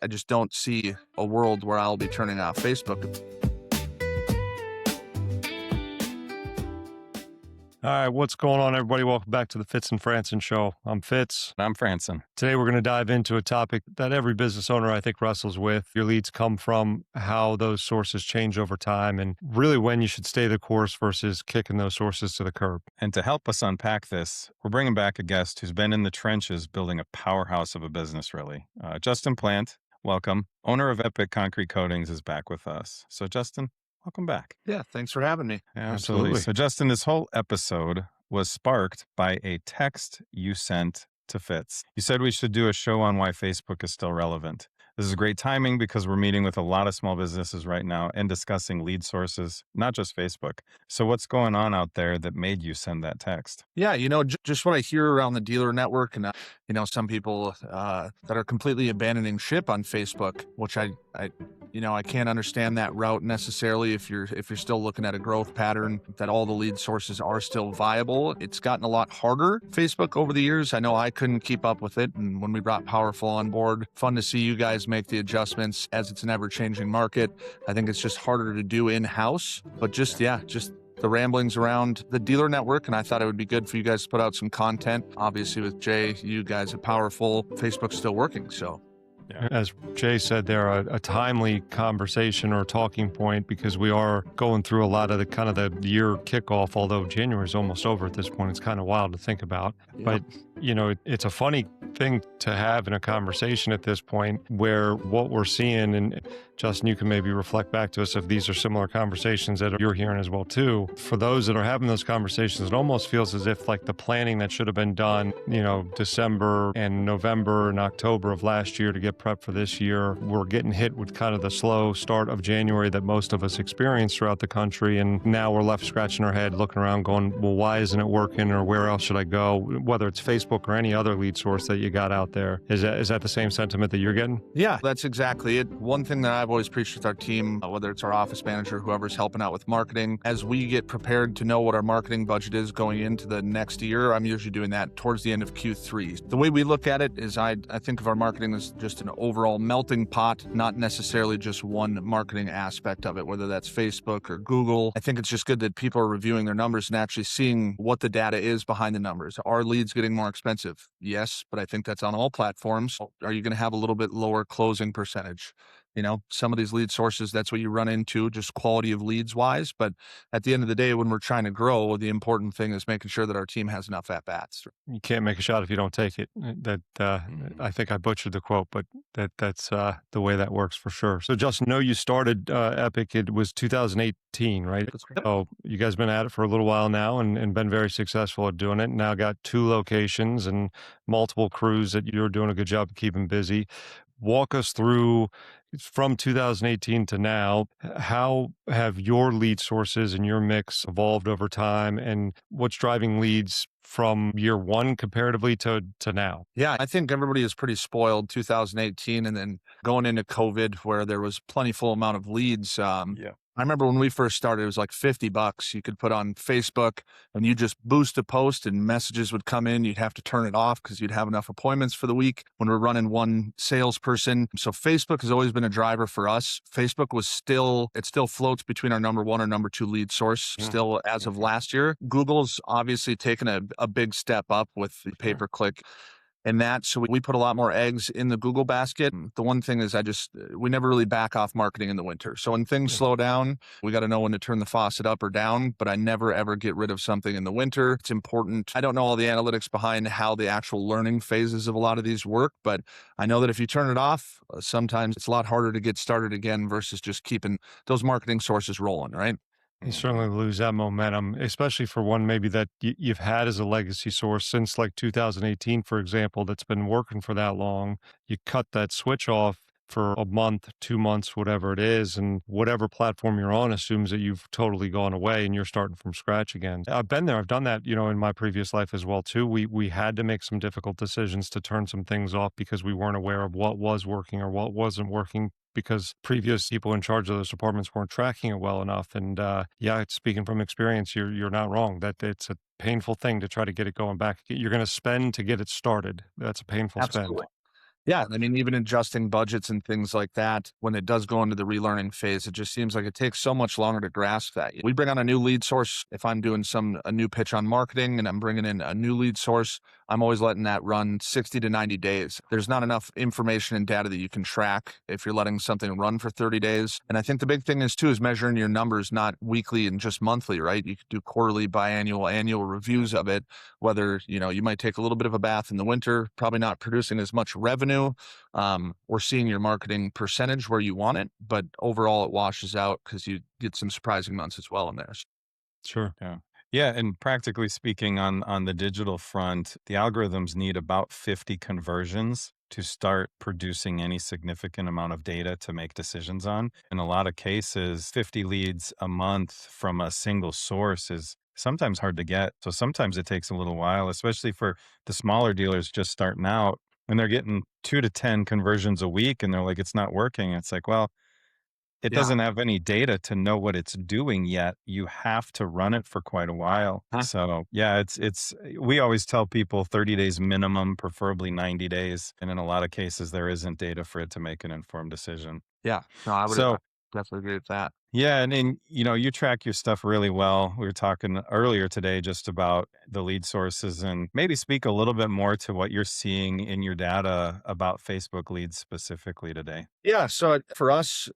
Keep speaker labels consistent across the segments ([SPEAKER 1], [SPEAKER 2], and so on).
[SPEAKER 1] I just don't see a world where I'll be turning off Facebook.
[SPEAKER 2] All right, what's going on, everybody? Welcome back to the Fitz and Franson Show. I'm Fitz.
[SPEAKER 3] I'm Franson.
[SPEAKER 2] Today, we're going to dive into a topic that every business owner, I think, wrestles with. Your leads come from, how those sources change over time, and really when you should stay the course versus kicking those sources to the curb.
[SPEAKER 3] And to help us unpack this, we're bringing back a guest who's been in the trenches building a powerhouse of a business, really. Justin Plant, welcome. Owner of Epic Concrete Coatings is back with us. So, Justin, welcome back.
[SPEAKER 1] Yeah, thanks for having me.
[SPEAKER 3] Absolutely. So, Justin, this whole episode was sparked by a text you sent to Fitz. You said we should do a show on why Facebook is still relevant. This is great timing because we're meeting with a lot of small businesses right now and discussing lead sources, not just Facebook. So what's going on out there that made you send that text?
[SPEAKER 1] Yeah, just what I hear around the dealer network and, some people that are completely abandoning ship on Facebook, which I can't understand that route necessarily if you're still looking at a growth pattern, that all the lead sources are still viable. It's gotten a lot harder, Facebook, over the years. I know I couldn't keep up with it. And when we brought Powrful on board, fun to see you guys make the adjustments as it's an ever-changing market. I think it's just harder to do in-house, but just the ramblings around the dealer network, and I thought it would be good for you guys to put out some content. Obviously, with Jay, you guys at Powrful, Facebook's still working, so.
[SPEAKER 2] Yeah. As Jay said, they're a timely conversation or talking point because we are going through a lot of the year kickoff, although January is almost over at this point. It's kind of wild to think about. Yep. But, it's a funny thing to have in a conversation at this point where what we're seeing, and Justin, you can maybe reflect back to us if these are similar conversations that you're hearing as well too. For those that are having those conversations, it almost feels as if like the planning that should have been done, December and November and October of last year to get prepped for this year, we're getting hit with kind of the slow start of January that most of us experienced throughout the country. And now we're left scratching our head, looking around going, well, why isn't it working, or where else should I go? Whether it's Facebook or any other lead source that you got out there. Is that the same sentiment that you're getting?
[SPEAKER 1] Yeah, that's exactly it. One thing that I've always preached with our team, whether it's our office manager, whoever's helping out with marketing, as we get prepared to know what our marketing budget is going into the next year, I'm usually doing that towards the end of Q3. The way we look at it is I think of our marketing as just an overall melting pot, not necessarily just one marketing aspect of it, whether that's Facebook or Google. I think it's just good that people are reviewing their numbers and actually seeing what the data is behind the numbers. Are leads getting more expensive? Yes, but I think that's on all platforms. Are you going to have a little bit lower closing percentage? Some of these lead sources, that's what you run into, just quality of leads wise. But at the end of the day, when we're trying to grow, the important thing is making sure that our team has enough at-bats.
[SPEAKER 2] You can't make a shot if you don't take it. I think I butchered the quote, but that's the way that works for sure. So Justin, I know you started Epic, it was 2018, right?
[SPEAKER 1] That's correct.
[SPEAKER 2] So you guys been at it for a little while now and been very successful at doing it. Now got 2 locations and multiple crews that you're doing a good job of keeping busy. Walk us through from 2018 to now, how have your lead sources and your mix evolved over time, and what's driving leads from year one comparatively to now?
[SPEAKER 1] Yeah, I think everybody is pretty spoiled 2018 and then going into COVID where there was plentiful amount of leads. I remember when we first started, it was like $50 you could put on Facebook and you just boost a post and messages would come in. You'd have to turn it off because you'd have enough appointments for the week when we're running one salesperson. So Facebook has always been a driver for us. Facebook it still floats between our number 1 or number 2 lead source still as of last year. Google's obviously taken a big step up with the pay-per-click and that. So we put a lot more eggs in the Google basket. The one thing is we never really back off marketing in the winter. So when things slow down, we got to know when to turn the faucet up or down, but I never ever get rid of something in the winter. It's important. I don't know all the analytics behind how the actual learning phases of a lot of these work, but I know that if you turn it off, sometimes it's a lot harder to get started again versus just keeping those marketing sources rolling, right?
[SPEAKER 2] You certainly lose that momentum, especially for one maybe that you've had as a legacy source since like 2018, for example, that's been working for that long. You cut that switch off for a month, 2 months, whatever it is, and whatever platform you're on assumes that you've totally gone away and you're starting from scratch again. I've been there. I've done that, in my previous life as well too. We had to make some difficult decisions to turn some things off because we weren't aware of what was working or what wasn't working, because previous people in charge of those departments weren't tracking it well enough. And speaking from experience, you're not wrong that it's a painful thing to try to get it going back. You're going to spend to get it started. That's a painful
[SPEAKER 1] Absolutely.
[SPEAKER 2] spend.
[SPEAKER 1] Yeah, I mean, even adjusting budgets and things like that, when it does go into the relearning phase, it just seems like it takes so much longer to grasp that. We bring on a new lead source. If I'm doing a new pitch on marketing and I'm bringing in a new lead source, I'm always letting that run 60 to 90 days. There's not enough information and data that you can track if you're letting something run for 30 days. And I think the big thing is measuring your numbers, not weekly and just monthly, right? You could do quarterly, biannual, annual reviews of it, whether, you might take a little bit of a bath in the winter, probably not producing as much revenue, or seeing your marketing percentage where you want it, but overall it washes out because you get some surprising months as well in there.
[SPEAKER 2] Sure.
[SPEAKER 3] Yeah. Yeah, and practically speaking, on the digital front, the algorithms need about 50 conversions to start producing any significant amount of data to make decisions on. In a lot of cases, 50 leads a month from a single source is sometimes hard to get. So sometimes it takes a little while, especially for the smaller dealers just starting out, and they're getting 2 to 10 conversions a week and they're like, it's not working. It's like, well, it
[SPEAKER 1] Yeah.
[SPEAKER 3] doesn't have any data to know what it's doing yet. You have to run it for quite a while.
[SPEAKER 1] Huh?
[SPEAKER 3] So yeah, we always tell people 30 days minimum, preferably 90 days. And in a lot of cases, there isn't data for it to make an informed decision.
[SPEAKER 1] Yeah. No, I
[SPEAKER 3] So
[SPEAKER 1] definitely agree with that.
[SPEAKER 3] yeah, and then, you track your stuff really well. We were talking earlier today just about the lead sources, and maybe speak a little bit more to what you're seeing in your data about Facebook leads specifically today.
[SPEAKER 1] Yeah. So for us,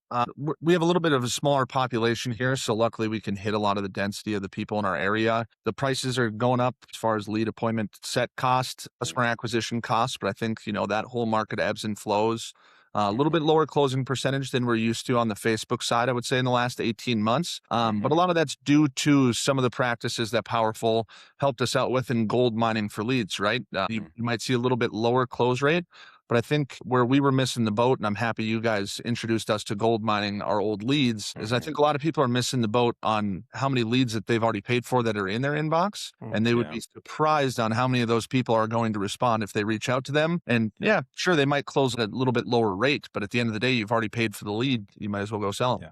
[SPEAKER 1] we have a little bit of a smaller population here. So luckily we can hit a lot of the density of the people in our area. The prices are going up as far as lead appointment set cost, customer acquisition costs. But I think, that whole market ebbs and flows. A little bit lower closing percentage than we're used to on the Facebook side, I would say, in the last 18 months. But a lot of that's due to some of the practices that Powrful helped us out with in gold mining for leads, right? You might see a little bit lower close rate. But I think where we were missing the boat, and I'm happy you guys introduced us to gold mining our old leads, is I think a lot of people are missing the boat on how many leads that they've already paid for that are in their inbox. And they would be surprised on how many of those people are going to respond if they reach out to them. And yeah, sure, they might close at a little bit lower rate, but at the end of the day, you've already paid for the lead. You might as well go sell them.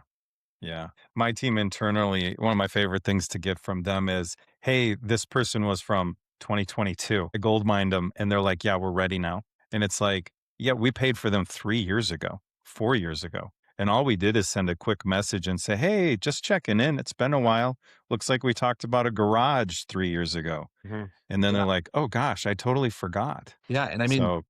[SPEAKER 3] Yeah. My team internally, one of my favorite things to get from them is, hey, this person was from 2022. I gold mined them and they're like, yeah, we're ready now. And it's like, yeah, we paid for them 3 years ago, 4 years ago. And all we did is send a quick message and say, hey, just checking in. It's been a while. Looks like we talked about a garage 3 years ago. And then they're like, oh gosh, I totally forgot.
[SPEAKER 1] Yeah. And I mean,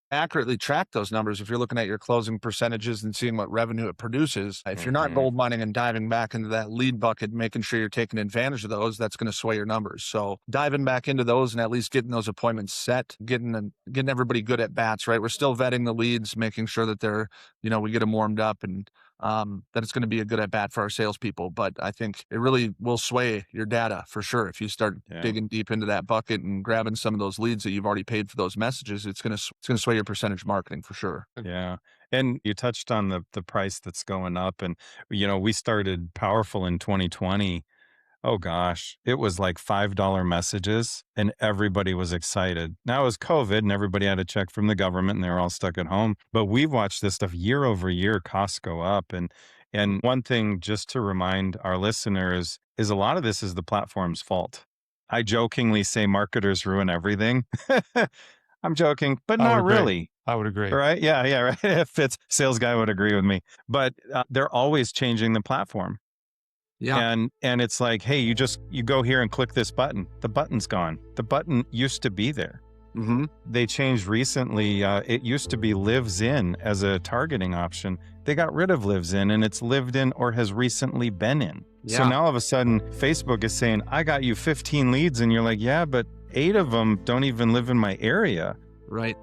[SPEAKER 1] accurately track those numbers if you're looking at your closing percentages and seeing what revenue it produces. If you're not gold mining and diving back into that lead bucket, making sure you're taking advantage of those, that's going to sway your numbers. So diving back into those and at least getting those appointments set, getting everybody good at bats, right? We're still vetting the leads, making sure that they're, we get them warmed up and that it's going to be a good at bat for our salespeople. But I think it really will sway your data for sure. If you start digging deep into that bucket and grabbing some of those leads that you've already paid for those messages, it's going to sway your percentage marketing for sure.
[SPEAKER 3] Yeah. And you touched on the price that's going up. And, we started Powrful in 2020. Oh gosh, it was like $5 messages and everybody was excited. Now it was COVID and everybody had a check from the government and they were all stuck at home. But we've watched this stuff year over year, costs go up. And one thing just to remind our listeners is a lot of this is the platform's fault. I jokingly say marketers ruin everything. I'm joking, but not really.
[SPEAKER 2] I would agree.
[SPEAKER 3] Right? Yeah, right. Fitz, sales guy would agree with me. But they're always changing the platform.
[SPEAKER 1] Yeah.
[SPEAKER 3] And it's like, hey, you go here and click this button. The button's gone. The button used to be there. They changed recently. It used to be lives in as a targeting option. They got rid of lives in and it's lived in or has recently been in. Yeah. So now all of a sudden Facebook is saying, I got you 15 leads. And you're like, yeah, but 8 of them don't even live in my area.
[SPEAKER 1] Right.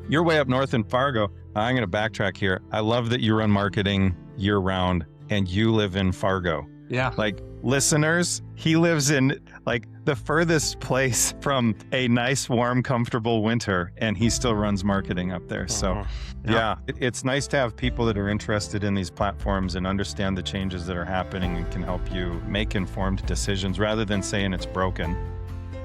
[SPEAKER 3] You're way up north in Fargo. I'm going to backtrack here. I love that you run marketing year round and you live in Fargo.
[SPEAKER 1] Yeah.
[SPEAKER 3] Like listeners, he lives in like the furthest place from a nice, warm, comfortable winter, and he still runs marketing up there. So yeah, it's nice to have people that are interested in these platforms and understand the changes that are happening and can help you make informed decisions rather than saying it's broken.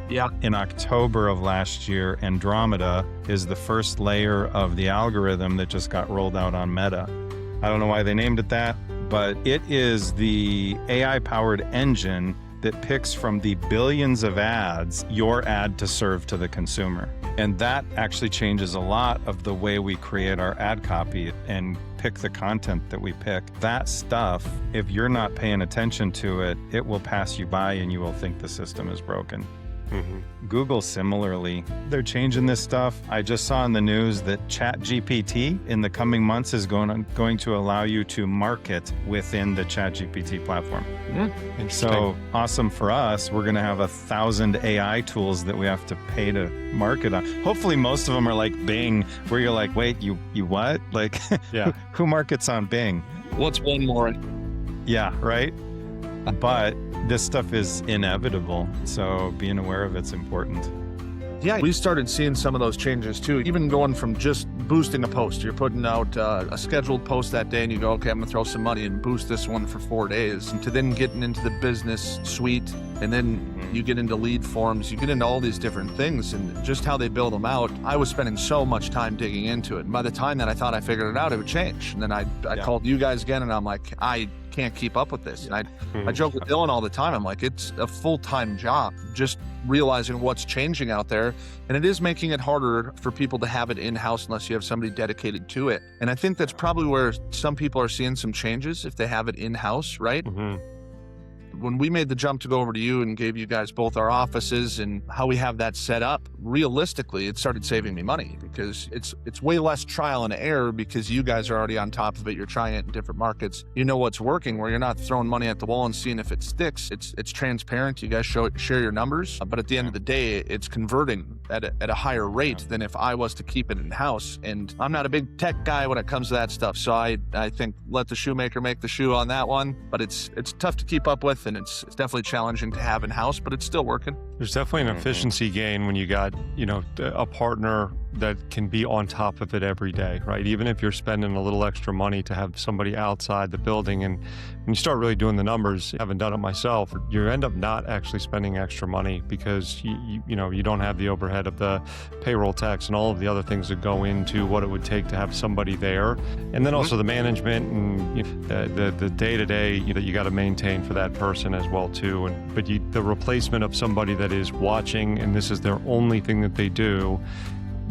[SPEAKER 1] Yeah.
[SPEAKER 3] In October of last year, Andromeda is the first layer of the algorithm that just got rolled out on Meta. I don't know why they named it that, but it is the AI-powered engine that picks from the billions of ads your ad to serve to the consumer. And that actually changes a lot of the way we create our ad copy and pick the content that we pick. That stuff, if you're not paying attention to it, it will pass you by and you will think the system is broken. Google similarly, they're changing this stuff. I just saw in the news that ChatGPT in the coming months is going to allow you to market within the ChatGPT platform. So awesome for us. We're going to have 1,000 AI tools that we have to pay to market on. Hopefully most of them are like Bing, where you're like, wait, you what? Like, who markets on Bing?
[SPEAKER 1] What's one more?
[SPEAKER 3] Yeah, right? But this stuff is inevitable, so being aware of it's important.
[SPEAKER 1] Yeah, we started seeing some of those changes too, even going from just boosting a post. You're putting out a scheduled post that day and you go, okay, I'm gonna throw some money and boost this one for 4 days, and to then getting into the business suite, and then you get into lead forms, you get into all these different things, and just how they build them out. I was spending so much time digging into it, and by the time that I thought I figured it out, it would change. And then I called you guys again, and I'm like, I can't keep up with this. And I joke with Dylan all the time. I'm like, it's a full-time job, just realizing what's changing out there. And it is making it harder for people to have it in-house unless you have somebody dedicated to it. And I think that's probably where some people are seeing some changes if they have it in-house, right? When we made the jump to go over to you and gave you guys both our offices and how we have that set up, realistically, it started saving me money because it's way less trial and error because you guys are already on top of it. You're trying it in different markets. You know what's working, where you're not throwing money at the wall and seeing if it sticks. It's transparent. You guys share your numbers, but at the end of the day, it's converting at a higher rate than if I was to keep it in-house. And I'm not a big tech guy when it comes to that stuff, so I think let the shoemaker make the shoe on that one. But it's tough to keep up with, and it's definitely challenging to have in-house, but it's still working.
[SPEAKER 2] There's definitely an efficiency gain when you got, a partner that can be on top of it every day, right? Even if you're spending a little extra money to have somebody outside the building, and when you start really doing the numbers, I haven't done it myself, you end up not actually spending extra money because you don't have the overhead of the payroll tax and all of the other things that go into what it would take to have somebody there. And then also the management and the day-to-day that you got to maintain for that person as well too. But the replacement of somebody that is watching and this is their only thing that they do,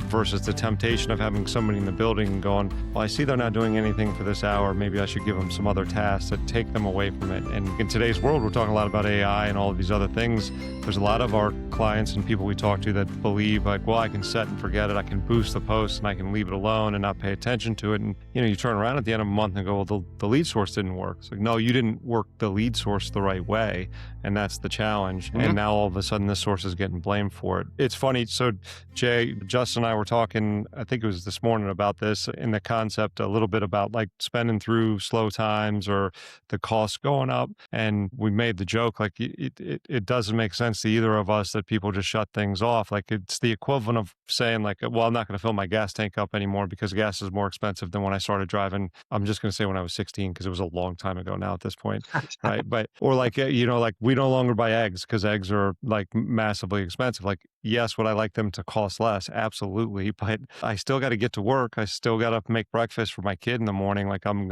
[SPEAKER 2] versus the temptation of having somebody in the building and going, well, I see they're not doing anything for this hour. Maybe I should give them some other tasks that take them away from it. And in today's world, we're talking a lot about AI and all of these other things. There's a lot of our clients and people we talk to that believe like, well, I can set and forget it. I can boost the post and I can leave it alone and not pay attention to it. And, you turn around at the end of a month and go, well, the lead source didn't work. It's like, no, you didn't work the lead source the right way. And that's the challenge. And now all of a sudden this source is getting blamed for it. It's funny. So Jay, Justin and I were talking, I think it was this morning, about this in the concept a little bit about like spending through slow times or the costs going up. And we made the joke, like it doesn't make sense to either of us that people just shut things off. Like it's the equivalent of saying like, well, I'm not going to fill my gas tank up anymore because gas is more expensive than when I started driving. I'm just going to say when I was 16, because it was a long time ago now at this point. Right. But, or like, like we no longer buy eggs because eggs are like massively expensive. Like, yes, would I like them to cost less? Absolutely. But I still got to get to work. I still got to make breakfast for my kid in the morning. Like I'm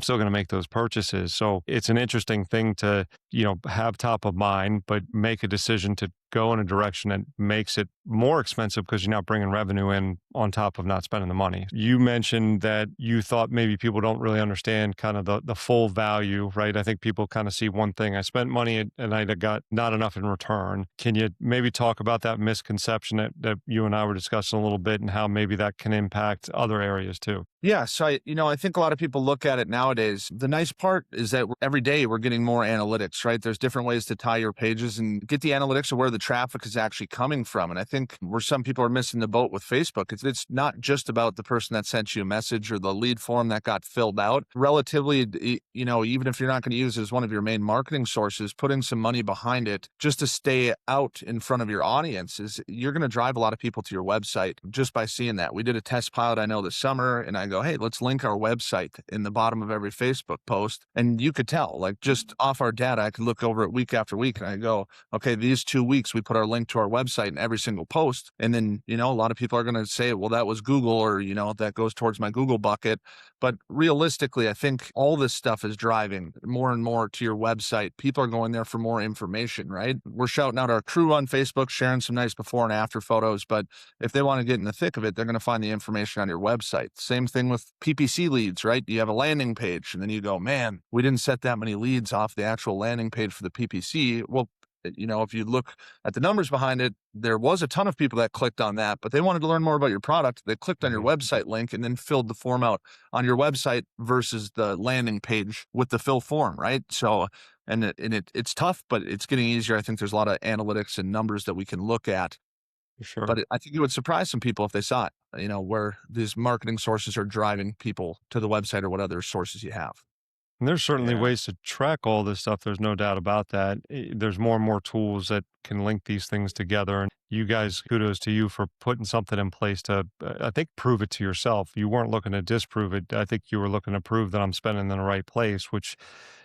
[SPEAKER 2] still going to make those purchases. So it's an interesting thing to, have top of mind, but make a decision to go in a direction that makes it more expensive because you're not bringing revenue in on top of not spending the money. You mentioned that you thought maybe people don't really understand kind of the full value, right? I think people kind of see one thing. I spent money and I got not enough in return. Can you maybe talk about that misconception that you and I were discussing a little bit and how maybe that can impact other areas too?
[SPEAKER 1] Yeah. So, I think a lot of people look at it nowadays. The nice part is that every day we're getting more analytics, right? There's different ways to tie your pages and get the analytics of where the traffic is actually coming from. And I think where some people are missing the boat with Facebook, it's not just about the person that sent you a message or the lead form that got filled out. Relatively, even if you're not going to use it as one of your main marketing sources, putting some money behind it just to stay out in front of your audience you're going to drive a lot of people to your website just by seeing that. We did a test pilot, I know, this summer, and I go, hey, let's link our website in the bottom of every Facebook post. And you could tell, like just off our data, I could look over it week after week and I go, okay, these 2 weeks analytics, we put our link to our website in every single post. And then, a lot of people are going to say, well, that was Google, or, that goes towards my Google bucket. But realistically, I think all this stuff is driving more and more to your website. People are going there for more information, right? We're shouting out our crew on Facebook, sharing some nice before and after photos. But if they want to get in the thick of it, they're going to find the information on your website. Same thing with PPC leads, right? You have a landing page and then you go, man, we didn't set that many leads off the actual landing page for the PPC. Well, if you look at the numbers behind it, there was a ton of people that clicked on that, but they wanted to learn more about your product. They clicked on your website link and then filled the form out on your website versus the landing page with the fill form, right? So, it's tough, but it's getting easier. I think there's a lot of analytics and numbers that we can look at.
[SPEAKER 2] Sure.
[SPEAKER 1] But I think it would surprise some people if they saw it, where these marketing sources are driving people to the website or what other sources you have.
[SPEAKER 2] And there's certainly ways to track all this stuff. There's no doubt about that. There's more and more tools that can link these things together. And you guys, kudos to you for putting something in place to, I think, prove it to yourself. You weren't looking to disprove it. I think you were looking to prove that I'm spending in the right place, which,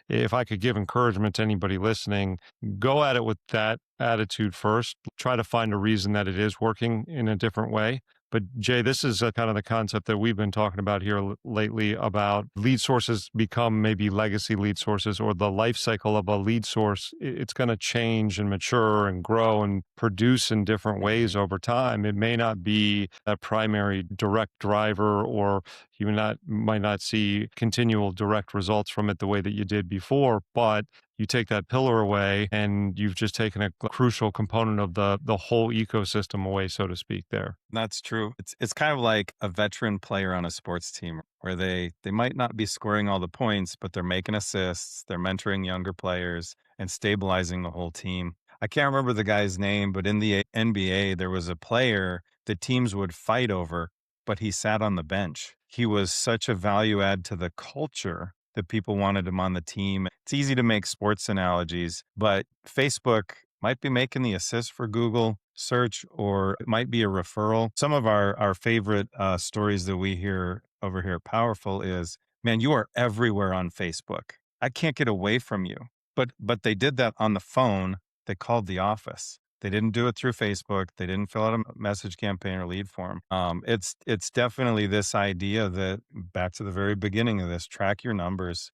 [SPEAKER 2] if I could give encouragement to anybody listening, go at it with that attitude first. Try to find a reason that it is working in a different way. But Jay, this is kind of the concept that we've been talking about here lately, about lead sources become maybe legacy lead sources, or the life cycle of a lead source. It's going to change and mature and grow and produce in different ways over time. It may not be a primary direct driver, or you might not see continual direct results from it the way that you did before, but you take that pillar away and you've just taken a crucial component of the whole ecosystem away, so to speak, there.
[SPEAKER 3] That's true. It's kind of like a veteran player on a sports team where they might not be scoring all the points, but they're making assists, they're mentoring younger players and stabilizing the whole team. I can't remember the guy's name, but in the NBA, there was a player that teams would fight over, but he sat on the bench. He was such a value add to the culture that people wanted him on the team. It's easy to make sports analogies, but Facebook might be making the assist for Google search, or it might be a referral. Some of our favorite stories that we hear over here at Powrful is, man, you are everywhere on Facebook. I can't get away from you. But they did that on the phone. They called the office. They didn't do it through Facebook. They didn't fill out a message campaign or lead form. It's definitely this idea that, back to the very beginning of this, track your numbers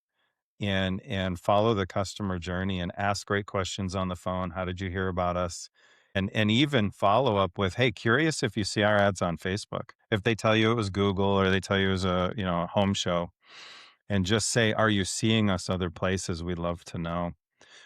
[SPEAKER 3] and follow the customer journey and ask great questions on the phone. How did you hear about us? And even follow up with, hey, curious if you see our ads on Facebook. If they tell you it was Google, or they tell you it was a home show, and just say, are you seeing us other places? We'd love to know.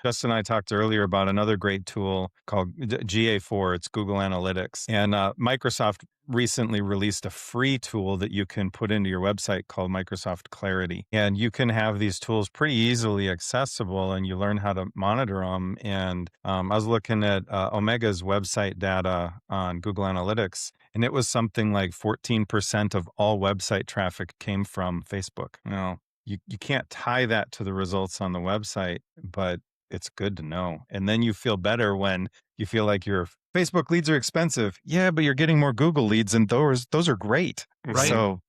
[SPEAKER 3] Justin and I talked earlier about another great tool called GA4. It's Google Analytics. And Microsoft recently released a free tool that you can put into your website called Microsoft Clarity. And you can have these tools pretty easily accessible, and you learn how to monitor them. And I was looking at Omega's website data on Google Analytics, and it was something like 14% of all website traffic came from Facebook. Now, you can't tie that to the results on the website, but it's good to know. And then you feel better when you feel like your Facebook leads are expensive. Yeah, but you're getting more Google leads, and those are great.
[SPEAKER 1] Right.
[SPEAKER 3] So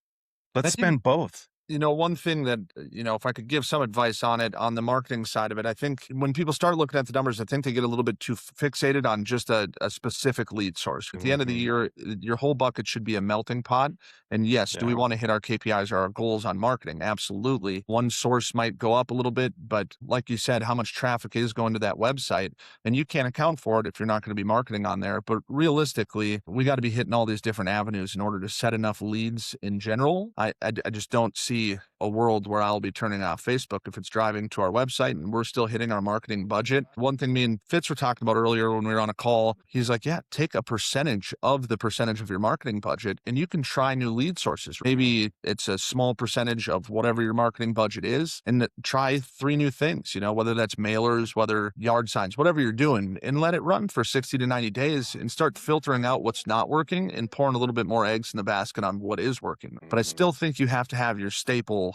[SPEAKER 3] let's spend both.
[SPEAKER 1] One thing that, if I could give some advice on it, on the marketing side of it, I think when people start looking at the numbers, I think they get a little bit too fixated on just a specific lead source. At the end of the year, your whole bucket should be a melting pot. And yes, do we want to hit our KPIs or our goals on marketing? Absolutely. One source might go up a little bit, but like you said, how much traffic is going to that website? And you can't account for it if you're not going to be marketing on there. But realistically, we got to be hitting all these different avenues in order to set enough leads in general. I just don't see a world where I'll be turning off Facebook if it's driving to our website and we're still hitting our marketing budget. One thing me and Fitz were talking about earlier when we were on a call, he's like, yeah, take a percentage of your marketing budget and you can try new lead sources. Maybe it's a small percentage of whatever your marketing budget is, and try 3 new things, whether that's mailers, whether yard signs, whatever you're doing, and let it run for 60 to 90 days and start filtering out what's not working and pouring a little bit more eggs in the basket on what is working. But I still think you have to have your staple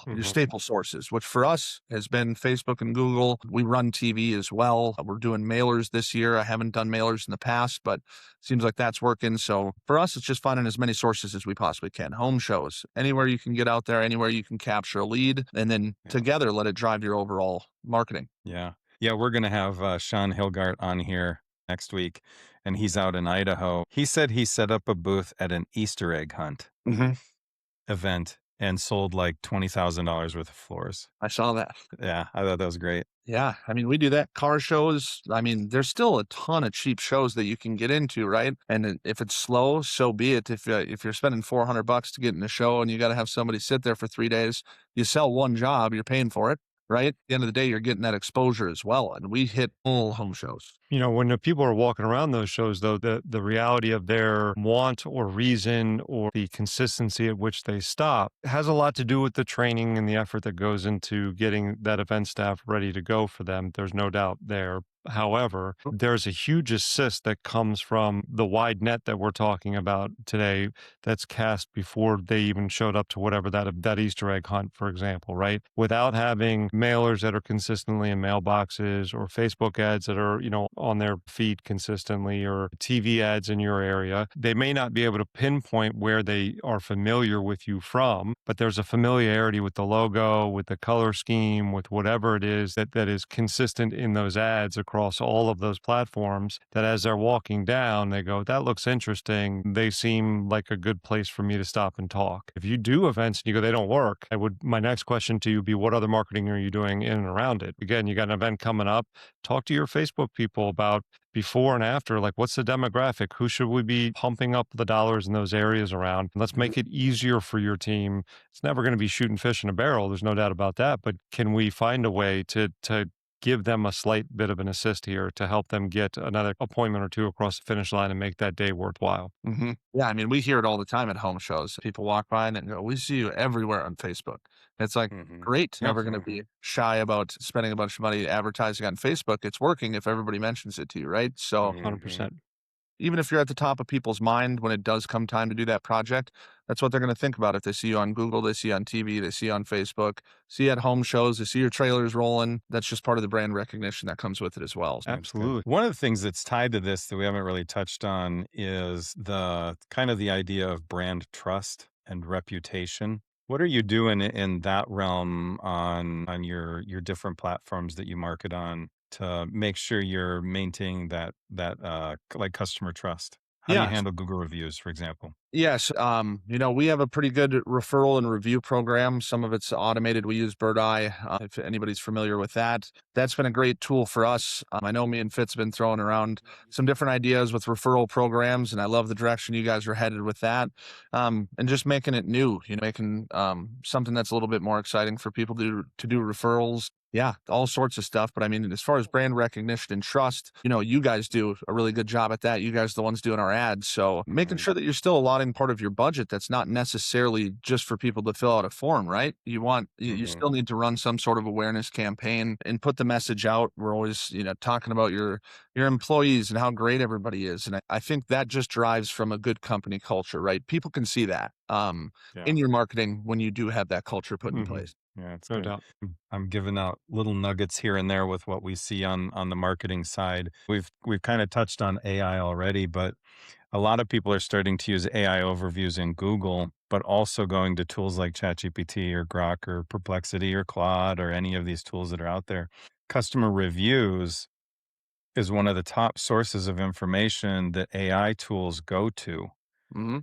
[SPEAKER 1] sources, which for us has been Facebook and Google. We run TV as well. We're doing mailers this year. I haven't done mailers in the past, but seems like that's working. So for us, it's just finding as many sources as we possibly can. Home shows, anywhere you can get out there, anywhere you can capture a lead, and then together let it drive your overall marketing.
[SPEAKER 3] Yeah. We're going to have Sean Hilgart on here next week. and he's out in Idaho. He said he set up a booth at an Easter egg hunt event and sold like $20,000 worth of floors.
[SPEAKER 1] I saw that.
[SPEAKER 3] Yeah, I thought that was great.
[SPEAKER 1] Yeah, I mean, we do that. Car shows, I mean, there's still a ton of cheap shows that you can get into, right? And if it's slow, so be it. If you're spending $400 to get in a show and you got to have somebody sit there for 3 days, you sell one job, you're paying for it, right? At the end of the day, you're getting that exposure as well. And we hit all home shows.
[SPEAKER 2] You know, when the people are walking around those shows, though, the reality of their want or reason or the consistency at which they stop has a lot to do with the training and the effort that goes into getting that event staff ready to go for them. There's no doubt there. However, there's a huge assist that comes from the wide net that we're talking about today that's cast before they even showed up to whatever that Easter egg hunt, for example, right? Without having mailers that are consistently in mailboxes or Facebook ads that are, on their feed consistently or TV ads in your area, they may not be able to pinpoint where they are familiar with you from, but there's a familiarity with the logo, with the color scheme, with whatever it is that is consistent in those ads across all of those platforms, that as they're walking down, they go, that looks interesting. They seem like a good place for me to stop and talk. If you do events and you go, they don't work, my next question to you would be, what other marketing are you doing in and around it? Again, you got an event coming up, talk to your Facebook people about before and after, like what's the demographic? Who should we be pumping up the dollars in those areas around? Let's make it easier for your team. It's never going to be shooting fish in a barrel. There's no doubt about that. But can we find a way to give them a slight bit of an assist here to help them get another appointment or two across the finish line and make that day worthwhile?
[SPEAKER 1] Yeah, I mean, we hear it all the time at home shows. People walk by and go, we see you everywhere on Facebook. It's like, great. Never going to be shy about spending a bunch of money advertising on Facebook. It's working if everybody mentions it to you, right? So
[SPEAKER 2] 100%.
[SPEAKER 1] even if you're at the top of people's mind when it does come time to do that project, that's what they're going to think about. If they see you on Google, they see you on TV, they see you on Facebook, see you at home shows, they see your trailers rolling. That's just part of the brand recognition that comes with it as well.
[SPEAKER 2] Absolutely.
[SPEAKER 3] One of the things that's tied to this that we haven't really touched on is the kind of the idea of brand trust and reputation. What are you doing in that realm on your different platforms that you market on to make sure you're maintaining that like customer trust? How do you handle Google reviews, for example?
[SPEAKER 1] Yes. We have a pretty good referral and review program. Some of it's automated. We use Bird Eye. If anybody's familiar with that, that's been a great tool for us. I know me and Fitz have been throwing around some different ideas with referral programs, and I love the direction you guys are headed with that. And just making it new, making something that's a little bit more exciting for people to do referrals. Yeah, all sorts of stuff. But I mean, as far as brand recognition and trust, you guys do a really good job at that. You guys are the ones doing our ads. So making sure that you're still allotting part of your budget that's not necessarily just for people to fill out a form, right? You still need to run some sort of awareness campaign and put the message out. We're always, talking about your employees and how great everybody is. And I think that just drives from a good company culture, right? People can see that in your marketing when you do have that culture put in place.
[SPEAKER 3] Yeah, it's
[SPEAKER 2] No
[SPEAKER 3] good.
[SPEAKER 2] doubt.
[SPEAKER 3] I'm giving out little nuggets here and there with what we see on the marketing side. We've kind of touched on AI already, but a lot of people are starting to use AI overviews in Google, but also going to tools like ChatGPT or Grok or Perplexity or Claude or any of these tools that are out there. Customer reviews is one of the top sources of information that AI tools go to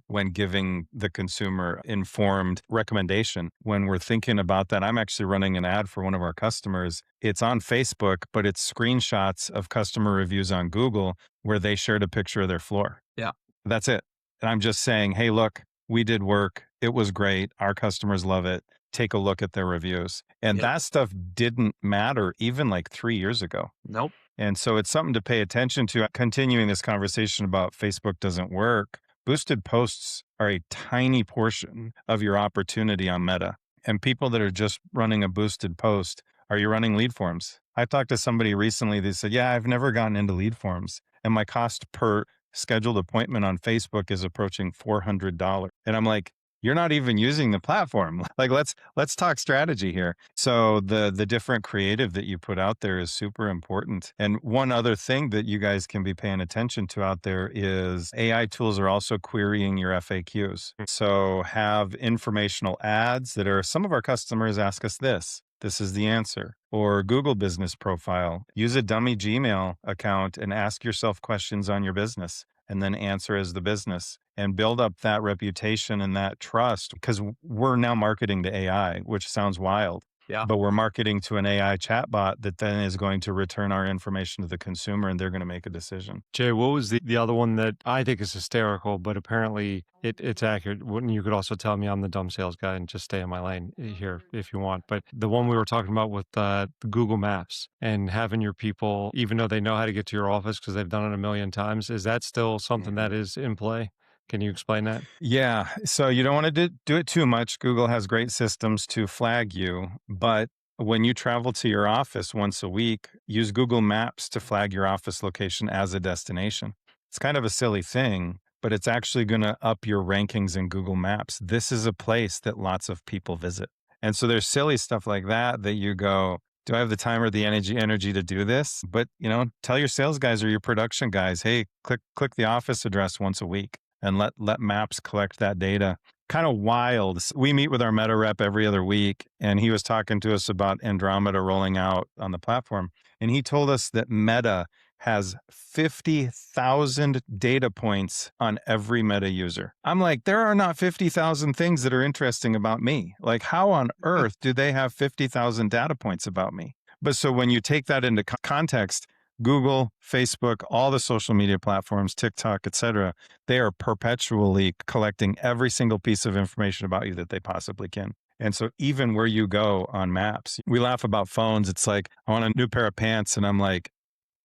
[SPEAKER 3] when giving the consumer informed recommendation. When we're thinking about that, I'm actually running an ad for one of our customers. It's on Facebook, but it's screenshots of customer reviews on Google where they shared a picture of their floor.
[SPEAKER 1] Yeah.
[SPEAKER 3] That's it. And I'm just saying, hey, look, we did work. It was great. Our customers love it. Take a look at their reviews. And that stuff didn't matter even like 3 years ago.
[SPEAKER 1] Nope.
[SPEAKER 3] And so it's something to pay attention to. Continuing this conversation about Facebook doesn't work. Boosted posts are a tiny portion of your opportunity on Meta. And people that are just running a boosted post, are you running lead forms? I talked to somebody recently that said, yeah, I've never gotten into lead forms. And my cost per scheduled appointment on Facebook is approaching $400. And I'm like, you're not even using the platform. Like, let's talk strategy here. So the different creative that you put out there is super important. And one other thing that you guys can be paying attention to out there is AI tools are also querying your FAQs. So have informational ads that are, some of our customers ask us this. This is the answer. Or Google Business Profile. Use a dummy Gmail account and ask yourself questions on your business and then answer as the business and build up that reputation and that trust, because we're now marketing to AI, which sounds wild.
[SPEAKER 1] Yeah.
[SPEAKER 3] But we're marketing to an AI chatbot that then is going to return our information to the consumer and they're going to make a decision.
[SPEAKER 2] Jay, what was the other one that I think is hysterical, but apparently it's accurate? Wouldn't you could also tell me I'm the dumb sales guy and just stay in my lane here if you want. But the one we were talking about with Google Maps and having your people, even though they know how to get to your office because they've done it a million times, is that still something that is in play? Can you explain that?
[SPEAKER 3] Yeah. So you don't want to do it too much. Google has great systems to flag you. But when you travel to your office once a week, use Google Maps to flag your office location as a destination. It's kind of a silly thing, but it's actually going to up your rankings in Google Maps. This is a place that lots of people visit. And so there's silly stuff like that you go, do I have the time or the energy to do this? But, tell your sales guys or your production guys, hey, click the office address once a week. And let Maps collect that data. Kind of wild. We meet with our Meta rep every other week, and he was talking to us about Andromeda rolling out on the platform. And he told us that Meta has 50,000 data points on every Meta user. I'm like, there are not 50,000 things that are interesting about me. Like, how on earth do they have 50,000 data points about me? But so when you take that into context, Google, Facebook, all the social media platforms, TikTok, etc., they are perpetually collecting every single piece of information about you that they possibly can. And so even where you go on Maps, we laugh about phones. It's like, I want a new pair of pants. And I'm like,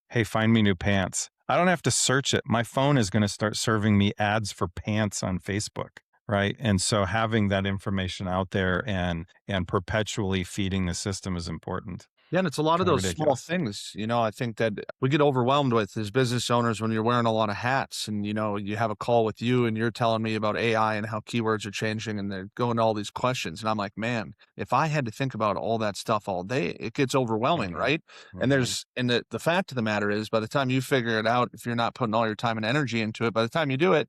[SPEAKER 3] hey, find me new pants. I don't have to search it. My phone is going to start serving me ads for pants on Facebook. Right. And so having that information out there and perpetually feeding the system is important.
[SPEAKER 1] Yeah, and it's a lot of those small things. I think that we get overwhelmed with as business owners when you're wearing a lot of hats and, you have a call with you and you're telling me about AI and how keywords are changing and they're going to all these questions. And I'm like, man, if I had to think about all that stuff all day, it gets overwhelming, right? And the fact of the matter is, by the time you figure it out, if you're not putting all your time and energy into it, by the time you do it,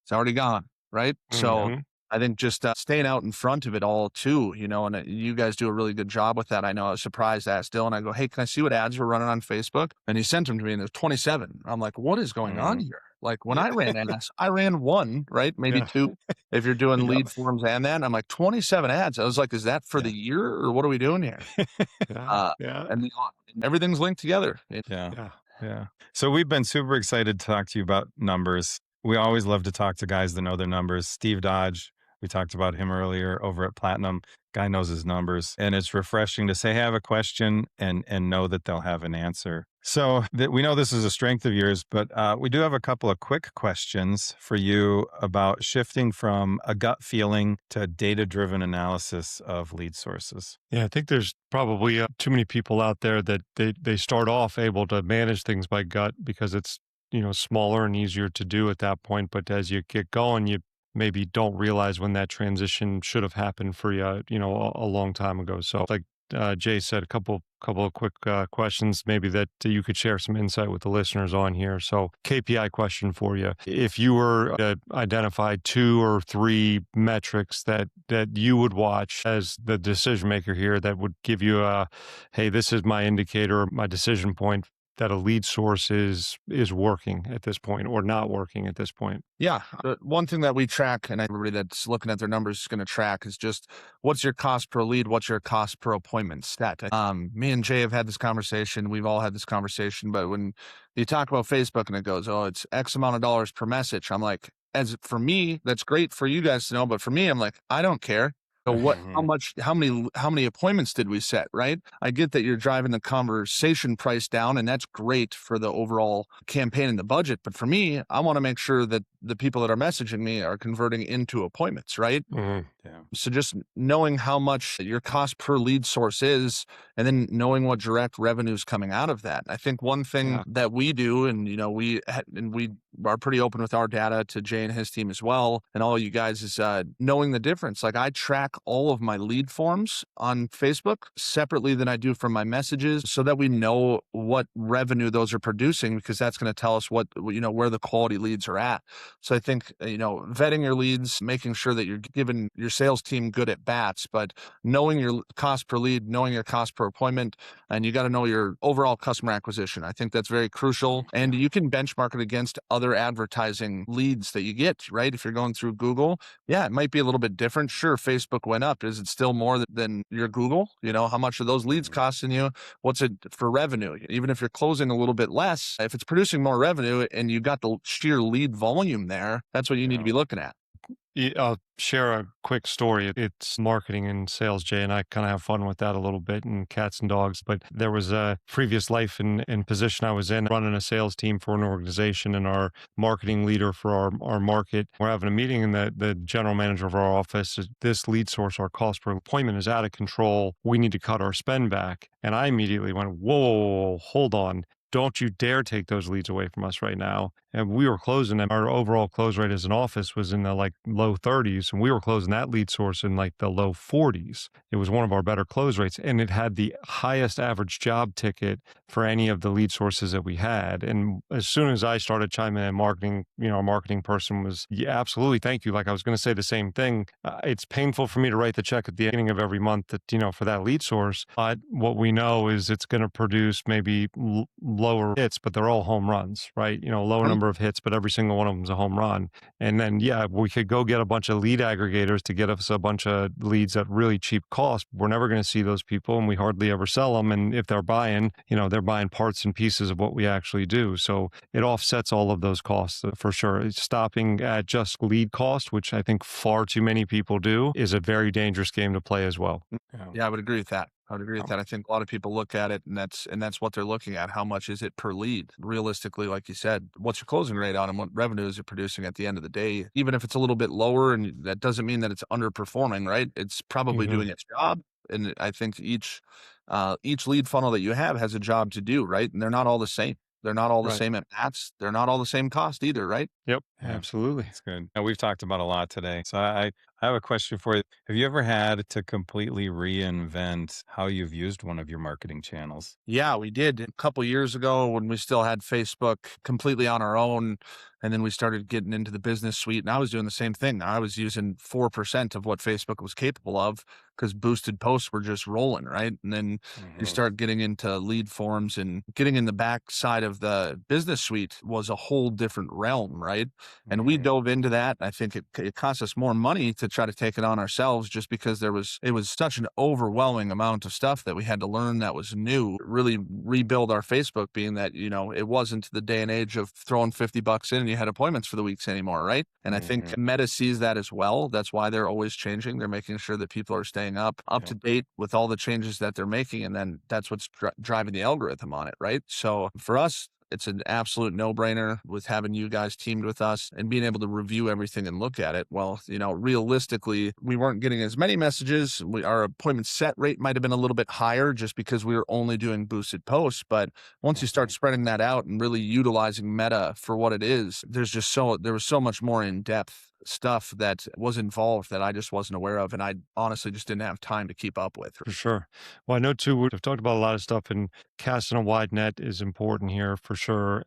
[SPEAKER 1] it's already gone, right? So I think just staying out in front of it all too, and you guys do a really good job with that. I know I was surprised. I asked Dylan, I go, hey, can I see what ads were running on Facebook? And he sent them to me and there's 27. I'm like, what is going on here? Like when I ran ads, I ran one, right? Maybe two if you're doing lead forms and that. And I'm like 27 ads. I was like, is that for the year or what are we doing here? And everything's linked together.
[SPEAKER 3] Yeah. So we've been super excited to talk to you about numbers. We always love to talk to guys that know their numbers. Steve Dodge, we talked about him earlier over at Platinum. Guy knows his numbers. And it's refreshing to say, hey, I have a question and know that they'll have an answer. So we know this is a strength of yours, but we do have a couple of quick questions for you about shifting from a gut feeling to data-driven analysis of lead sources.
[SPEAKER 2] Yeah, I think there's probably too many people out there that they start off able to manage things by gut because it's smaller and easier to do at that point. But as you get going, you maybe don't realize when that transition should have happened for you, a long time ago. So like Jay said, a couple of quick questions maybe that you could share some insight with the listeners on here. So KPI question for you. If you were to identify 2 or 3 metrics that you would watch as the decision maker here that would give you hey, this is my indicator, my decision point that a lead source is working at this point or not working at this point?
[SPEAKER 1] Yeah. One thing that we track, and everybody that's looking at their numbers is going to track, is just what's your cost per lead, what's your cost per appointment stat. Me and Jay have had this conversation. We've all had this conversation. But when you talk about Facebook and it goes, oh, it's X amount of dollars per message, I'm like, as for me, that's great for you guys to know. But for me, I'm like, I don't care. So how many appointments did we set, right? I get that you're driving the conversation price down and that's great for the overall campaign and the budget. But for me, I want to make sure that the people that are messaging me are converting into appointments, right? So just knowing how much your cost per lead source is, and then knowing what direct revenue is coming out of that. I think one thing that we do, and we are pretty open with our data to Jay and his team as well, and all you guys, is knowing the difference. Like, I track all of my lead forms on Facebook separately than I do from my messages, so that we know what revenue those are producing, because that's going to tell us what, where the quality leads are at. So I think, vetting your leads, making sure that you're giving your sales team good at bats, but knowing your cost per lead, knowing your cost per appointment, and you got to know your overall customer acquisition. I think that's very crucial. And you can benchmark it against other advertising leads that you get, right? If you're going through Google, yeah, it might be a little bit different. Sure, Facebook went up. Is it still more than your Google? How much are those leads costing you? What's it for revenue? Even if you're closing a little bit less, if it's producing more revenue and you got the sheer lead volume there, that's what you need to be looking at.
[SPEAKER 2] I'll share a quick story. It's marketing and sales, Jay, and I kind of have fun with that a little bit, and cats and dogs. But there was a previous life and position I was in, running a sales team for an organization, and our marketing leader for our market. We're having a meeting, and the general manager of our office says, this lead source, our cost per appointment, is out of control. We need to cut our spend back. And I immediately went, whoa, hold on. Don't you dare take those leads away from us right now. And we were closing them. Our overall close rate as an office was in the low 30s, and we were closing that lead source in the low 40s. It was one of our better close rates, and it had the highest average job ticket for any of the lead sources that we had. And as soon as I started chiming in marketing, a marketing person was, yeah, absolutely, thank you. Like, I was going to say the same thing. It's painful for me to write the check at the beginning of every month that, for that lead source. But what we know is it's going to produce maybe lower hits, but they're all home runs, right? Lower number of hits, but every single one of them is a home run. And then, yeah, we could go get a bunch of lead aggregators to get us a bunch of leads at really cheap cost. We're never going to see those people, and we hardly ever sell them. And if they're buying, they're buying parts and pieces of what we actually do. So it offsets all of those costs for sure. Stopping at just lead cost, which I think far too many people do, is a very dangerous game to play as well.
[SPEAKER 1] Yeah, I would agree with that. I think a lot of people look at it, and that's what they're looking at. How much is it per lead? Realistically, like you said, what's your closing rate on, and what revenue is it producing at the end of the day? Even if it's a little bit lower, and that doesn't mean that it's underperforming, right? It's probably doing its job. And I think each lead funnel that you have has a job to do, right? And they're not all the same. They're not all the same at bats. They're not all the same cost either, right?
[SPEAKER 2] Yep,
[SPEAKER 3] Yeah,
[SPEAKER 2] absolutely.
[SPEAKER 3] that's good. Now, we've talked about a lot today. So I have a question for you. Have you ever had to completely reinvent how you've used one of your marketing channels?
[SPEAKER 1] Yeah, we did a couple years ago when we still had Facebook completely on our own. And then we started getting into the business suite, and I was doing the same thing. I was using 4% of what Facebook was capable of, because boosted posts were just rolling, right? And then you start getting into lead forms, and getting in the back side of the business suite was a whole different realm, right? And we dove into that. I think it cost us more money to try to take it on ourselves, just because it was such an overwhelming amount of stuff that we had to learn that was new, really rebuild our Facebook, being that, it wasn't the day and age of throwing $50 in and you had appointments for the weeks anymore, right? And I think Meta sees that as well. That's why they're always changing. They're making sure that people are staying up to date with all the changes that they're making, and then that's what's driving the algorithm on it, right? So for us, it's an absolute no-brainer with having you guys teamed with us and being able to review everything and look at it. Well, realistically, we weren't getting as many messages. Our appointment set rate might have been a little bit higher just because we were only doing boosted posts. But once you start spreading that out and really utilizing Meta for what it is, there was so much more in-depth stuff that was involved that I just wasn't aware of, and I honestly just didn't have time to keep up with.
[SPEAKER 2] For sure. Well, I know too, we've talked about a lot of stuff, and casting a wide net is important here for sure.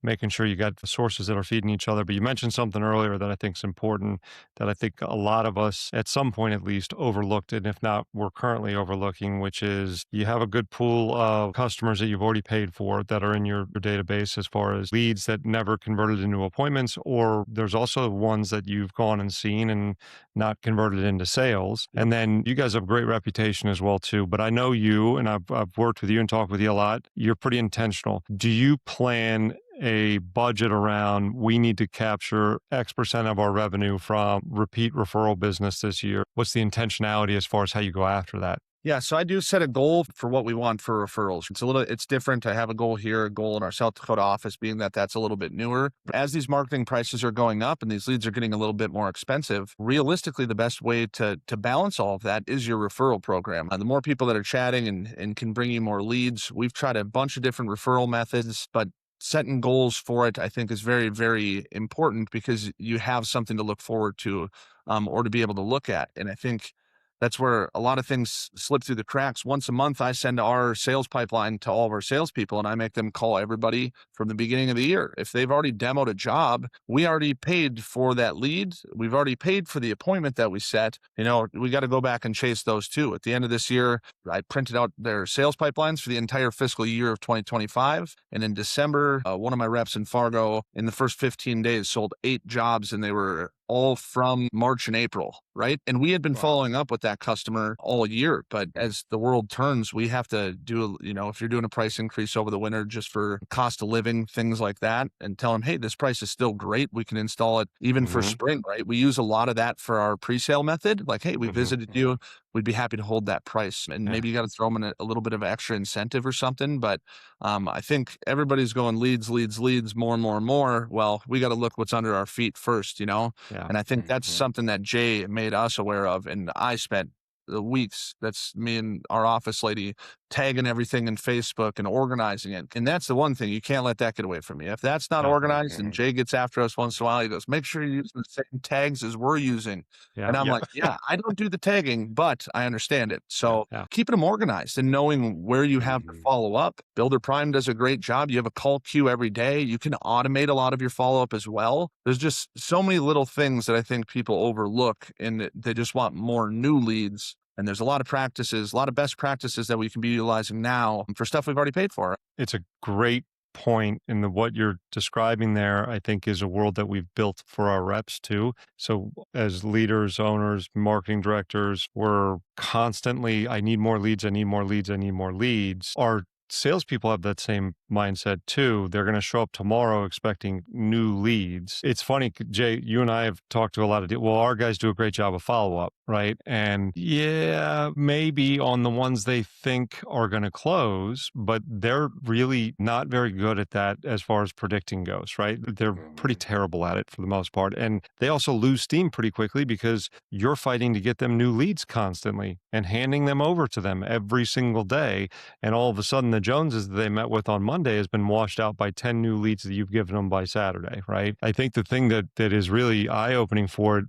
[SPEAKER 2] Making sure you got the sources that are feeding each other. But you mentioned something earlier that I think is important, that I think a lot of us at some point at least overlooked, and if not, we're currently overlooking, which is you have a good pool of customers that you've already paid for that are in your database, as far as leads that never converted into appointments, or there's also ones that you've gone and seen and not converted into sales. And then you guys have a great reputation as well too. But I know you, and I've worked with you and talked with you a lot. You're pretty intentional. Do you plan a budget around, we need to capture X% of our revenue from repeat referral business this year? What's the intentionality as far as how you go after that?
[SPEAKER 1] Yeah, so I do set a goal for what we want for referrals. It's different. I have a goal here, a goal in our South Dakota office, being that that's a little bit newer. As these marketing prices are going up and these leads are getting a little bit more expensive, realistically, the best way to balance all of that is your referral program. The more people that are chatting and can bring you more leads, we've tried a bunch of different referral methods, but setting goals for it, I think, is very, very important because you have something to look forward to, or to be able to look at. And I think that's where a lot of things slip through the cracks. Once a month, I send our sales pipeline to all of our salespeople and I make them call everybody from the beginning of the year. If they've already demoed a job, we already paid for that lead. We've already paid for the appointment that we set. We got to go back and chase those too. At the end of this year, I printed out their sales pipelines for the entire fiscal year of 2025. And in December, one of my reps in Fargo, in the first 15 days, sold 8 jobs, and they were all from March and April, right? And we had been following up with that customer all year. But as the world turns, we have to do, if you're doing a price increase over the winter just for cost of living, things like that, and tell them, hey, this price is still great. We can install it even for spring, right? We use a lot of that for our pre-sale method. Like, hey, we visited you. We'd be happy to hold that price. And maybe you got to throw them in a little bit of extra incentive or something. But I think everybody's going leads, more and more and more. Well, we got to look what's under our feet first, Yeah. And I think that's something that Jay made us aware of. And I spent the weeks, that's me and our office lady, tagging everything in Facebook and organizing it. And that's the one thing, you can't let that get away from you. If that's not organized, and Jay gets after us once in a while, he goes, make sure you're using the same tags as we're using. And I'm like, I don't do the tagging, but I understand it. So keeping them organized and knowing where you have to follow up. Builder Prime does a great job. You have a call queue every day. You can automate a lot of your follow-up as well. There's just so many little things that I think people overlook, and they just want more new leads. And there's a lot of practices, a lot of best practices that we can be utilizing now for stuff we've already paid for.
[SPEAKER 2] It's a great point, and what you're describing there, I think, is a world that we've built for our reps too. So as leaders, owners, marketing directors, we're constantly, I need more leads, I need more leads, I need more leads. Our salespeople have that same mindset too. They're going to show up tomorrow expecting new leads. It's funny, Jay, you and I have talked to a lot of, our guys do a great job of follow-up, right? And maybe on the ones they think are going to close, but they're really not very good at that as far as predicting goes, right? They're pretty terrible at it for the most part. And they also lose steam pretty quickly because you're fighting to get them new leads constantly and handing them over to them every single day. And all of a sudden, the Joneses that they met with on Monday has been washed out by 10 new leads that you've given them by Saturday, right? I think the thing that is really eye-opening for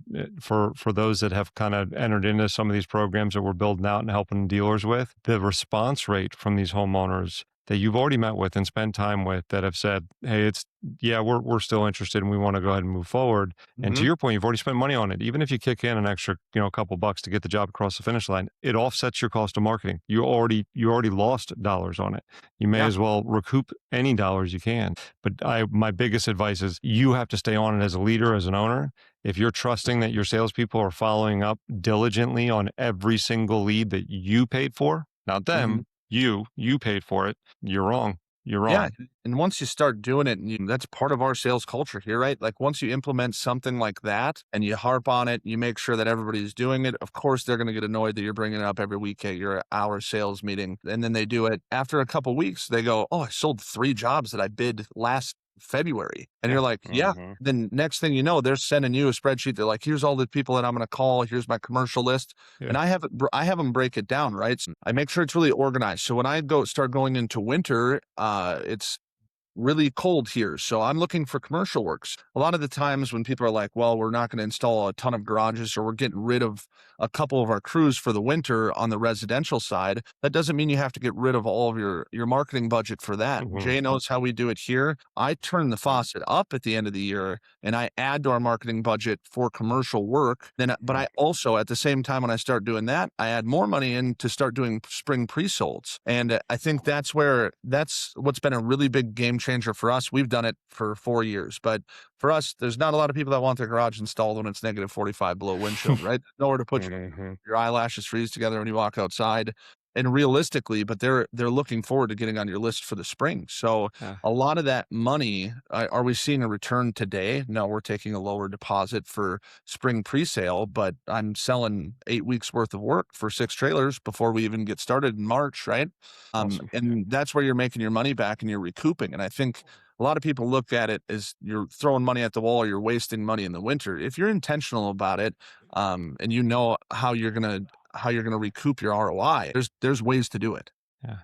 [SPEAKER 2] those that have kind of entered into some of these programs that we're building out and helping dealers with, the response rate from these homeowners that you've already met with and spent time with that have said, hey, we're still interested and we want to go ahead and move forward. And to your point, you've already spent money on it. Even if you kick in an extra, a couple bucks to get the job across the finish line, it offsets your cost of marketing. You already lost dollars on it. You may as well recoup any dollars you can. But my biggest advice is you have to stay on it as a leader, as an owner. If you're trusting that your salespeople are following up diligently on every single lead that you paid for, not them, you paid for it, you're wrong. You're wrong.
[SPEAKER 1] Yeah. And once you start doing it, that's part of our sales culture here, right? Like once you implement something like that and you harp on it, you make sure that everybody's doing it. Of course, they're going to get annoyed that you're bringing it up every week at your hour sales meeting. And then they do it after a couple weeks. They go, oh, I sold 3 jobs that I bid last February. And you're like, Then next thing you know, they're sending you a spreadsheet. They're like, here's all the people that I'm going to call. Here's my commercial list. And I have them break it down, right? So I make sure it's really organized. So when I start going into winter, it's really cold here. So I'm looking for commercial works. A lot of the times when people are like, well, we're not going to install a ton of garages or we're getting rid of a couple of our crews for the winter on the residential side, that doesn't mean you have to get rid of all of your marketing budget for that. Jay knows how we do it here. I turn the faucet up at the end of the year and I add to our marketing budget for commercial work. But I also, at the same time, when I start doing that, I add more money in to start doing spring pre-solds. And I think that's what's been a really big game changer for us. We've done it for 4 years, but for us, there's not a lot of people that want their garage installed when it's negative 45 below windshield, right? Nowhere to put your eyelashes freeze together when you walk outside. And realistically, but they're looking forward to getting on your list for the spring. So a lot of that money, are we seeing a return today? No, we're taking a lower deposit for spring pre-sale, but I'm selling 8 weeks worth of work for 6 trailers before we even get started in March, right? Awesome. And that's where you're making your money back and you're recouping. And I think a lot of people look at it as you're throwing money at the wall or you're wasting money in the winter. If you're intentional about it, and you know how you're gonna recoup your ROI, there's ways to do it.
[SPEAKER 2] Yeah.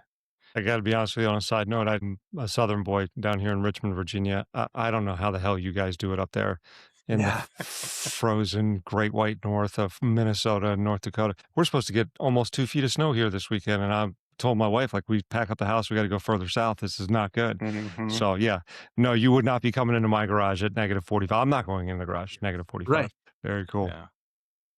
[SPEAKER 2] I got to be honest with you on a side note. I'm a Southern boy down here in Richmond, Virginia. I don't know how the hell you guys do it up there in the
[SPEAKER 3] Yeah.
[SPEAKER 2] frozen Great White North of Minnesota and North Dakota. We're supposed to get almost 2 feet of snow here this weekend. And I told my wife, like, we pack up the house, we got to go further south. This is not good.
[SPEAKER 3] Mhm.
[SPEAKER 2] So, yeah, no, you would not be coming into my garage at -45. I'm not going in the garage, -45.
[SPEAKER 1] Right.
[SPEAKER 2] Very cool.
[SPEAKER 3] Yeah.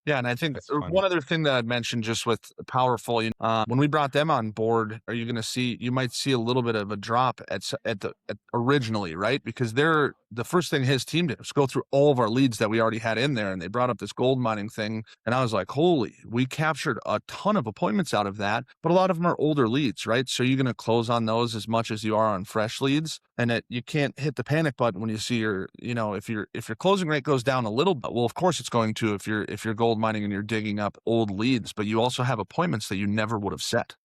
[SPEAKER 1] Yeah, and I think
[SPEAKER 3] That's funny.
[SPEAKER 1] one other thing that I'd mentioned just with Powrful, when we brought them on board, you might see a little bit of a drop at originally, right? Because the first thing his team did was go through all of our leads that we already had in there, and they brought up this gold mining thing, and I was like, holy, we captured a ton of appointments out of that, but a lot of them are older leads, right? So you're going to close on those as much as you are on fresh leads, and you can't hit the panic button when you see if your closing rate goes down a little bit. Well, of course it's going to if you're gold mining and you're digging up old leads, but you also have appointments that you never would have set.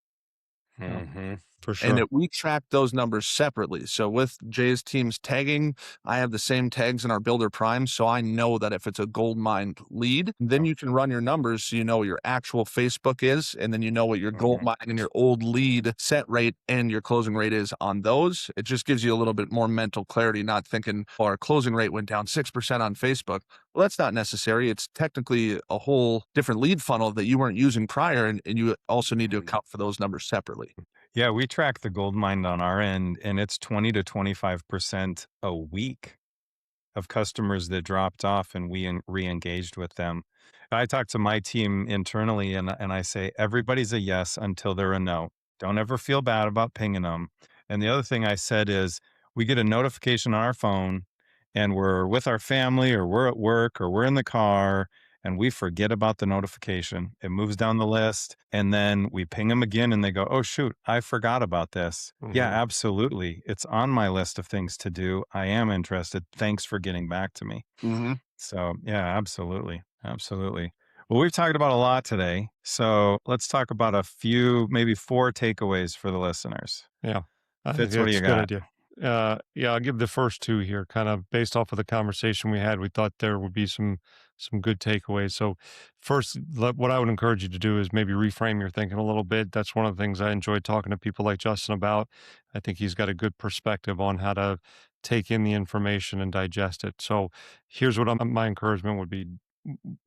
[SPEAKER 3] Mm-hmm.
[SPEAKER 2] For sure.
[SPEAKER 1] And we track those numbers separately. So with Jay's team's tagging, I have the same tags in our Builder Prime. So I know that if it's a gold mined lead, then you can run your numbers so you know what your actual Facebook is, and then you know what your gold mining and your old lead set rate and your closing rate is on those. It just gives you a little bit more mental clarity, not thinking, oh, our closing rate went down 6% on Facebook. Well, that's not necessary. It's technically a whole different lead funnel that you weren't using prior, and you also need to account for those numbers separately.
[SPEAKER 3] Yeah, we track the gold mine on our end, and it's 20 to 25% a week of customers that dropped off and we re-engaged with them. I talk to my team internally and I say, everybody's a yes until they're a no. Don't ever feel bad about pinging them. And the other thing I said is we get a notification on our phone and we're with our family or we're at work or we're in the car and we forget about the notification. It moves down the list and then we ping them again and they go, oh, shoot, I forgot about this. Yeah, absolutely. It's on my list of things to do. I am interested. Thanks for getting back to me. So yeah, absolutely. Absolutely. Well, we've talked about a lot today. So let's talk about a few, maybe 4 takeaways for the listeners.
[SPEAKER 2] Yeah. I
[SPEAKER 3] Fitz,
[SPEAKER 2] think
[SPEAKER 3] what do
[SPEAKER 2] it's
[SPEAKER 3] you
[SPEAKER 2] a good
[SPEAKER 3] got?
[SPEAKER 2] idea. Yeah, I'll give the first 2 here, kind of based off of the conversation we had. We thought there would be some good takeaways. So first, what I would encourage you to do is maybe reframe your thinking a little bit. That's one of the things I enjoy talking to people like Justin about. I think he's got a good perspective on how to take in the information and digest it. So here's what my encouragement would be.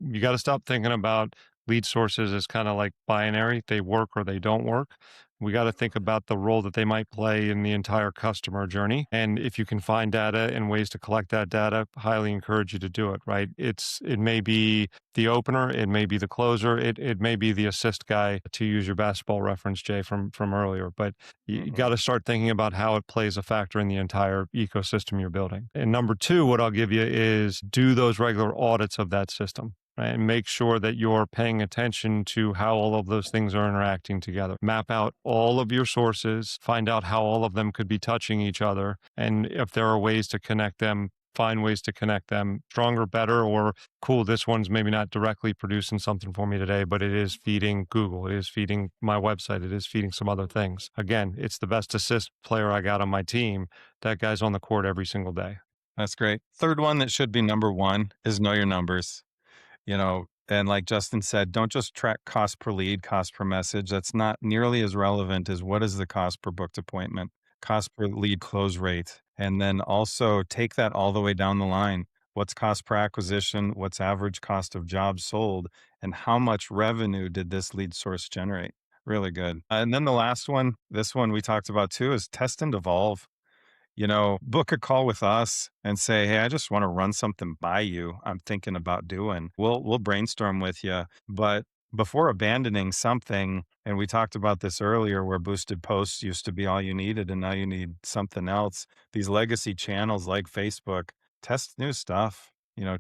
[SPEAKER 2] You got to stop thinking about lead sources as kind of like binary. They work or they don't work. We got to think about the role that they might play in the entire customer journey. And if you can find data and ways to collect that data, highly encourage you to do it, right? It may be the opener, it may be the closer, it may be the assist guy, to use your basketball reference, Jay, from earlier. But you got to start thinking about how it plays a factor in the entire ecosystem you're building. And number 2, what I'll give you is do those regular audits of that system. Right, and make sure that you're paying attention to how all of those things are interacting together. Map out all of your sources, find out how all of them could be touching each other. And if there are ways to connect them, find ways to connect them stronger, better, or cool, this one's maybe not directly producing something for me today, but it is feeding Google. It is feeding my website. It is feeding some other things. Again, it's the best assist player I got on my team. That guy's on the court every single day.
[SPEAKER 3] That's great. Third one that should be number 1 is know your numbers. And like Justin said, don't just track cost per lead, cost per message. That's not nearly as relevant as what is the cost per booked appointment, cost per lead close rate. And then also take that all the way down the line. What's cost per acquisition? What's average cost of jobs sold? And how much revenue did this lead source generate? Really good. And then the last one, this one we talked about too, is test and evolve. Book a call with us and say, hey, I just want to run something by you I'm thinking about doing. We'll brainstorm with you. But before abandoning something, and we talked about this earlier, where boosted posts used to be all you needed and now you need something else. These legacy channels like Facebook, test new stuff.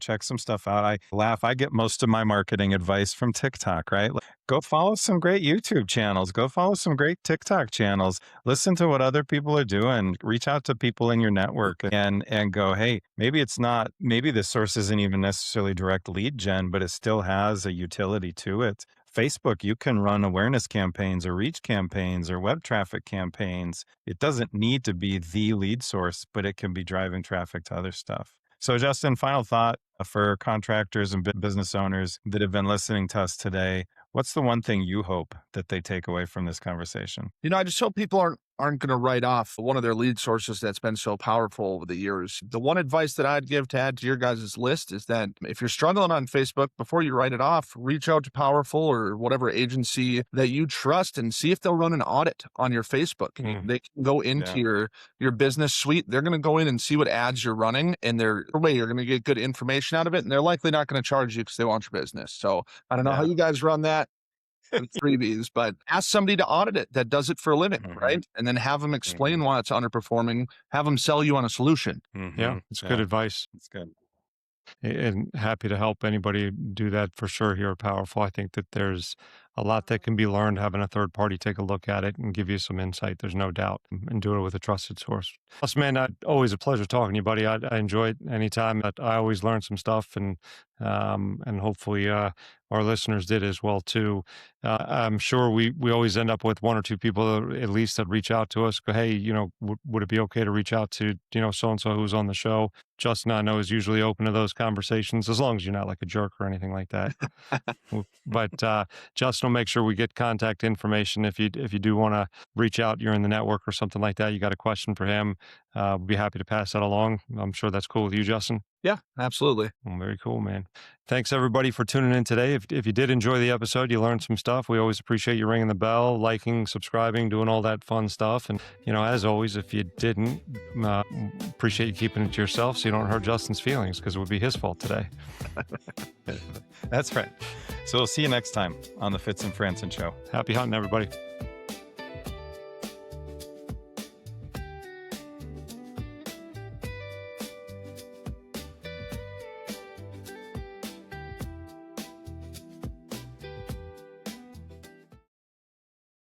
[SPEAKER 3] Check some stuff out. I laugh. I get most of my marketing advice from TikTok, right? Go follow some great YouTube channels. Go follow some great TikTok channels. Listen to what other people are doing. Reach out to people in your network and go, hey, maybe the source isn't even necessarily direct lead gen, but it still has a utility to it. Facebook, you can run awareness campaigns or reach campaigns or web traffic campaigns. It doesn't need to be the lead source, but it can be driving traffic to other stuff. So Justin, final thought for contractors and business owners that have been listening to us today. What's the one thing you hope that they take away from this conversation?
[SPEAKER 1] I just hope people aren't aren't going to write off one of their lead sources that's been so powerful over the years. The one advice that I'd give to add to your guys' list is that if you're struggling on Facebook, before you write it off, reach out to Powrful or whatever agency that you trust and see if they'll run an audit on your Facebook. They can go into your business suite. They're going to go in and see what ads you're running, and you're going to get good information out of it, and they're likely not going to charge you because they want your business. So I don't know how you guys run that. Freebies, but ask somebody to audit it that does it for a living, right? And then have them explain why it's underperforming, have them sell you on a solution.
[SPEAKER 2] Yeah, it's good advice.
[SPEAKER 3] It's good.
[SPEAKER 2] And happy to help anybody do that for sure here at Powrful. I think that there's a lot that can be learned having a third party take a look at it and give you some insight. There's no doubt, and do it with a trusted source. Plus, man, always a pleasure talking to you, buddy. I enjoy it anytime. I always learn some stuff, and hopefully our listeners did as well too. I'm sure we always end up with one or two people at least that reach out to us. Go, hey, would it be okay to reach out to so and so who's on the show? Justin, I know, is usually open to those conversations as long as you're not like a jerk or anything like that. But Justin will make sure we get contact information if you do want to reach out. You're in the network or something like that. You got a question for him? We'd be happy to pass that along. I'm sure that's cool with you, Justin.
[SPEAKER 1] Yeah, absolutely.
[SPEAKER 2] Well, very cool, man. Thanks everybody for tuning in today. If you did enjoy the episode, you learned some stuff. We always appreciate you ringing the bell, liking, subscribing, doing all that fun stuff. And as always, if you didn't, appreciate you keeping it to yourself so you don't hurt Justin's feelings, because it would be his fault today.
[SPEAKER 3] That's right. So we'll see you next time on the Fitz and Franson Show.
[SPEAKER 2] Happy hunting, everybody.